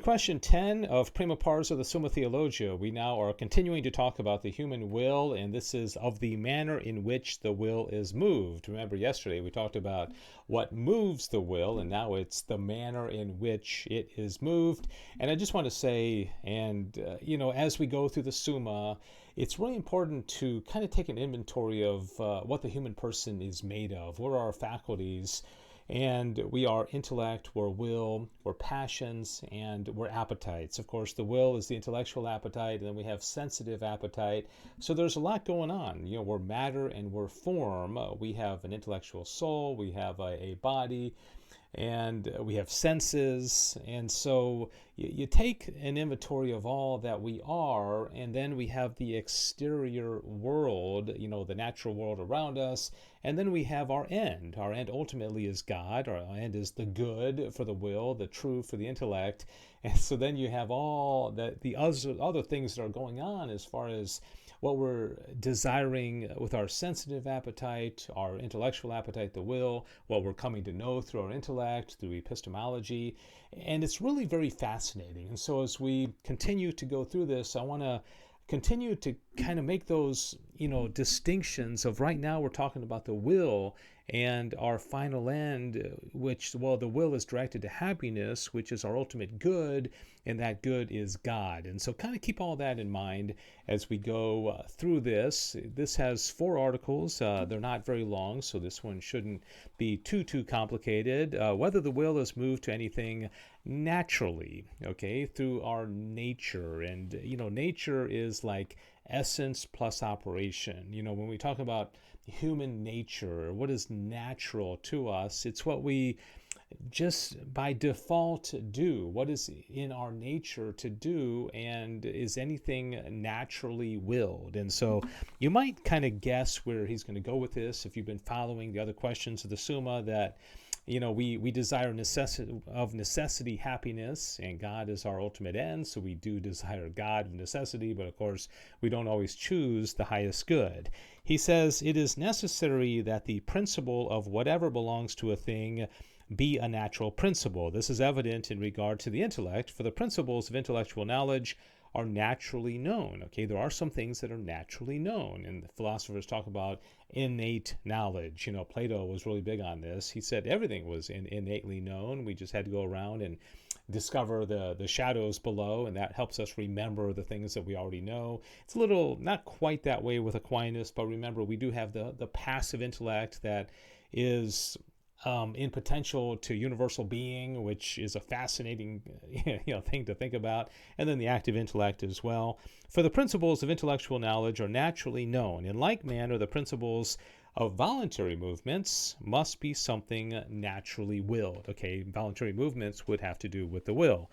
question 10 of Prima the Summa Theologia. We now are continuing to talk about the human will, and this is of the manner in which the will is moved. Remember, yesterday we talked about what moves the will, and now it's the manner in which it is moved. And I just want to say, as we go through the Summa, it's really important to kind of take an inventory of what the human person is made of. What are our faculties? And we are intellect, we're will, we're passions, and we're appetites. Of course, the will is the intellectual appetite, and then we have sensitive appetite. So there's a lot going on. We're matter and we're form. We have an intellectual soul, we have a body, and we have senses. And so you take an inventory of all that we are, and then we have the exterior world, the natural world around us, and then we have our end. Our end ultimately is God. Our end is the good for the will, the true for the intellect. And so then you have all the other things that are going on as far as what we're desiring with our sensitive appetite, our intellectual appetite, the will, what we're coming to know through our intellect, through epistemology. And it's really very fascinating. And so as we continue to go through this, I want to continue to kind of make those, distinctions of right now we're talking about the will and our final end, the will is directed to happiness, which is our ultimate good, and that good is God. And so kind of keep all that in mind as we go through this. This has 4 articles. They're not very long, so this one shouldn't be too complicated. Whether the will is moved to anything naturally, through our nature. And, nature is like essence plus operation. When we talk about human nature, what is natural to us, it's what we just by default do, what is in our nature to do, and is anything naturally willed. And so you might kind of guess where he's going to go with this if you've been following the other questions of the Summa, that we desire necessity happiness, and God is our ultimate end, so we do desire God of necessity, but of course we don't always choose the highest good. He says, it is necessary that the principle of whatever belongs to a thing be a natural principle. This is evident in regard to the intellect, for the principles of intellectual knowledge are naturally known. There are some things that are naturally known, and the philosophers talk about innate knowledge. Plato was really big on this. He said everything was innately known. We just had to go around and discover the shadows below, and that helps us remember the things that we already know. It's a little not quite that way with Aquinas, but remember, we do have the passive intellect that is in potential to universal being, which is a fascinating thing to think about, and then the active intellect as well. For the principles of intellectual knowledge are naturally known. In like manner, the principles of voluntary movements must be something naturally willed. Voluntary movements would have to do with the will.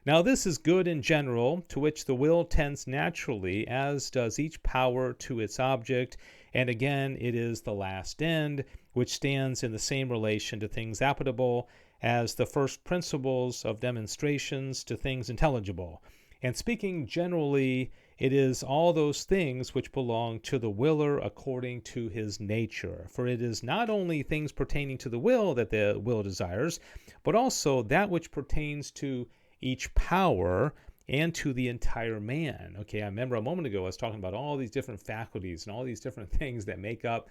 Now this is good in general, to which the will tends naturally, as does each power to its object, and again it is the last end, which stands in the same relation to things appetible as the first principles of demonstrations to things intelligible. And speaking generally, it is all those things which belong to the willer according to his nature. For it is not only things pertaining to the will that the will desires, but also that which pertains to each power and to the entire man. I remember a moment ago I was talking about all these different faculties and all these different things that make up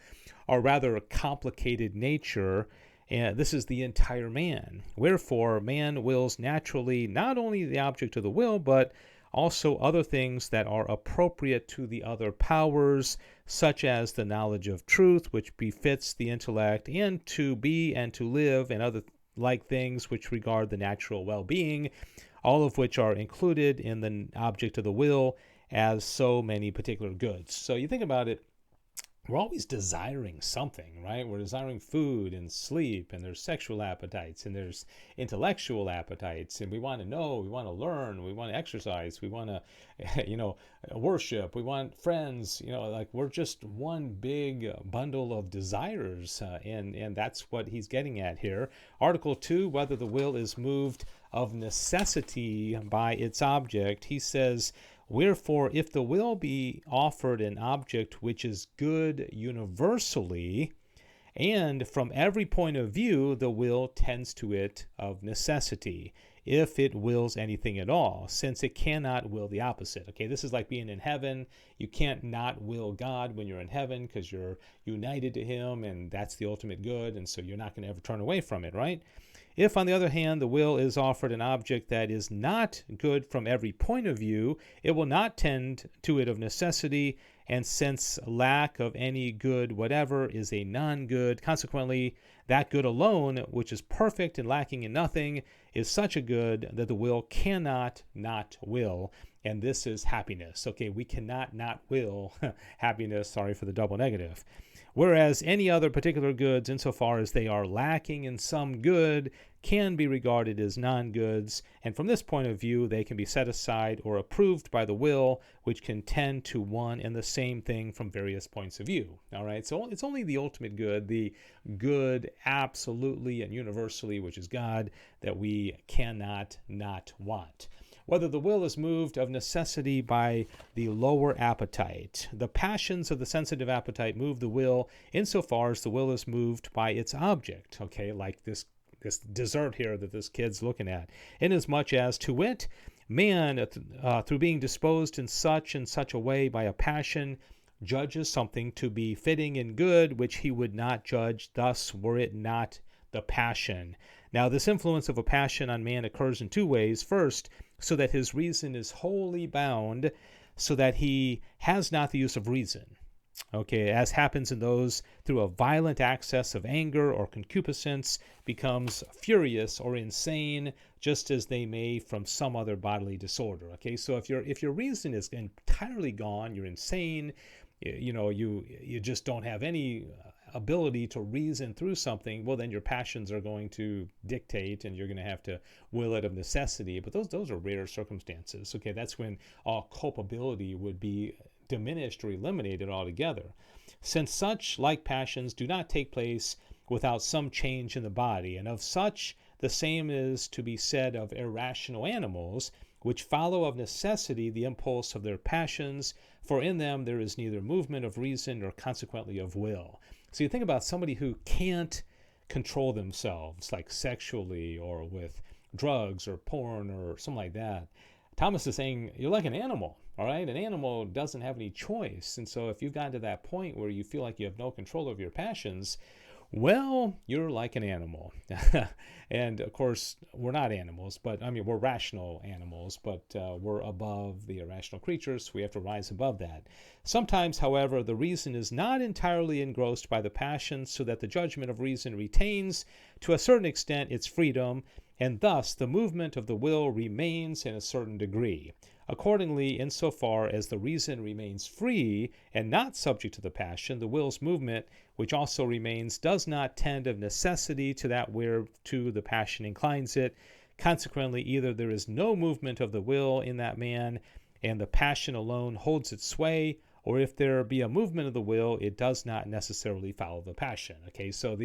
our rather complicated nature, and this is the entire man. Wherefore, man wills naturally not only the object of the will, but also other things that are appropriate to the other powers, such as the knowledge of truth, which befits the intellect, and to be and to live, and other like things which regard the natural well-being, all of which are included in the object of the will as so many particular goods. So you think about it, we're always desiring something, right? We're desiring food and sleep, and there's sexual appetites, and there's intellectual appetites, and we want to know, we want to learn, we want to exercise, we want to, worship, we want friends, we're just one big bundle of desires, and that's what he's getting at here. Article 2, whether the will is moved of necessity by its object, he says, wherefore, if the will be offered an object which is good universally, and from every point of view the will tends to it of necessity, if it wills anything at all, since it cannot will the opposite. Okay, this is like being in heaven. You can't not will God when you're in heaven because you're united to him, and that's the ultimate good, and so you're not going to ever turn away from it, right? If, on the other hand, the will is offered an object that is not good from every point of view, it will not tend to it of necessity, and since lack of any good whatever is a non-good, consequently, that good alone, which is perfect and lacking in nothing, is such a good that the will cannot not will, and this is happiness. Okay, we cannot not will happiness, sorry for the double negative. Whereas any other particular goods, insofar as they are lacking in some good, can be regarded as non-goods, and from this point of view, they can be set aside or approved by the will, which can tend to one and the same thing from various points of view. All right, so it's only the ultimate good, the good absolutely and universally, which is God, that we cannot not want. Whether the will is moved of necessity by the lower appetite. The passions of the sensitive appetite move the will insofar as the will is moved by its object, okay, like this dessert here that this kid's looking at, inasmuch as, to wit, man, through being disposed in such and such a way by a passion, judges something to be fitting and good, which he would not judge thus were it not the passion. Now, this influence of a passion on man occurs in two ways. First, so that his reason is wholly bound, so that he has not the use of reason. Okay, as happens in those through a violent access of anger or concupiscence becomes furious or insane, just as they may from some other bodily disorder. Okay, so if your reason is entirely gone, you're insane, you just don't have any ability to reason through something, well, then your passions are going to dictate and you're going to have to will it of necessity. But those are rare circumstances. Okay, that's when all culpability would be diminished or eliminated altogether. Since such like passions do not take place without some change in the body, and of such the same is to be said of irrational animals, which follow of necessity the impulse of their passions, for in them there is neither movement of reason nor consequently of will. So you think about somebody who can't control themselves, like sexually or with drugs or porn or something like that. Thomas is saying you're like an animal, all right? An animal doesn't have any choice. And so if you've gotten to that point where you feel like you have no control of your passions, well, you're like an animal. And of course, we're not animals, but I mean, we're rational animals, but we're above the irrational creatures. So we have to rise above that. Sometimes, however, the reason is not entirely engrossed by the passions, so that the judgment of reason retains to a certain extent its freedom, and thus the movement of the will remains in a certain degree. Accordingly, insofar as the reason remains free and not subject to the passion, the will's movement, which also remains, does not tend of necessity to that whereto the passion inclines it. Consequently, either there is no movement of the will in that man, and the passion alone holds its sway, or if there be a movement of the will, it does not necessarily follow the passion. Okay, so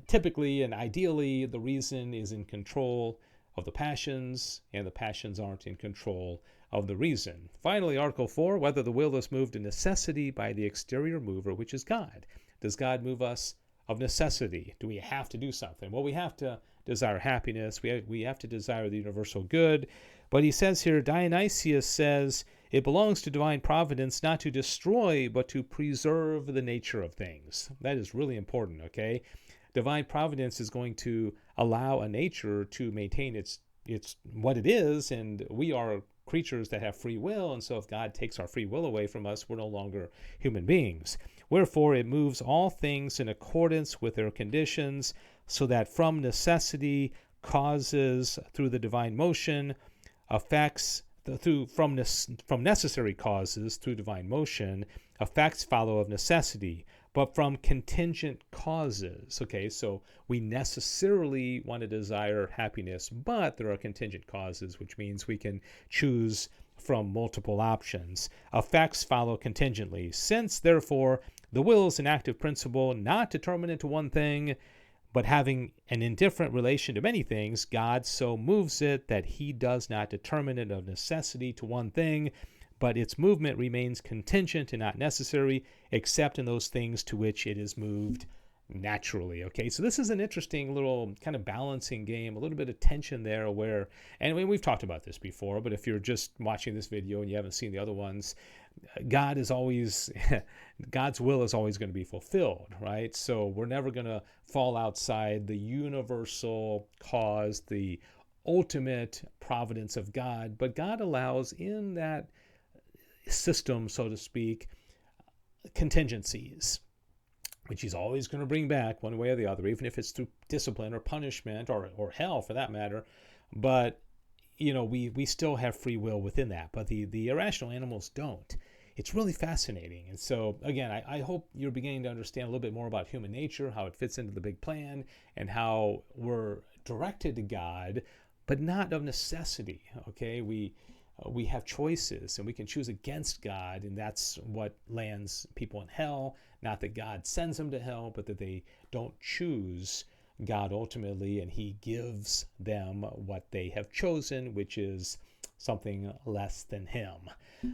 typically and ideally, the reason is in control of the passions, and the passions aren't in control of the reason. Finally, Article 4, whether the will is moved in necessity by the exterior mover, which is God. Does God move us of necessity? Do we have to do something? Well, we have to desire happiness. We have to desire the universal good. But he says here, Dionysius says, it belongs to divine providence not to destroy, but to preserve the nature of things. That is really important, okay? Divine providence is going to allow a nature to maintain its what it is, and we are creatures that have free will, and so if God takes our free will away from us, we're no longer human beings. Wherefore it moves all things in accordance with their conditions, so that from necessity causes through the divine motion, effects from necessary causes through divine motion, effects follow of necessity, but from contingent causes. Okay, so we necessarily want to desire happiness, but there are contingent causes, which means we can choose from multiple options. Effects follow contingently. Since, therefore, the will is an active principle, not determined to one thing, but having an indifferent relation to many things, God so moves it that he does not determine it of necessity to one thing, but its movement remains contingent and not necessary, except in those things to which it is moved naturally. Okay, so this is an interesting little kind of balancing game, a little bit of tension there where, and we've talked about this before, but if you're just watching this video and you haven't seen the other ones, God is always, God's will is always going to be fulfilled, right? So we're never going to fall outside the universal cause, the ultimate providence of God, but God allows in that system, so to speak, contingencies, which he's always going to bring back one way or the other, even if it's through discipline or punishment or hell for that matter. But, we still have free will within that, but the irrational animals don't. It's really fascinating. And so, again, I hope you're beginning to understand a little bit more about human nature, how it fits into the big plan, and how we're directed to God, but not of necessity, okay? We have choices, and we can choose against God, and that's what lands people in hell. Not that God sends them to hell, but that they don't choose God ultimately, and he gives them what they have chosen, which is something less than him.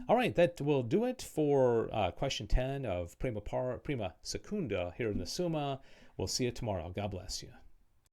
All right, that will do it for question 10 of Prima Secunda here in the Summa. We'll see you tomorrow. God bless you.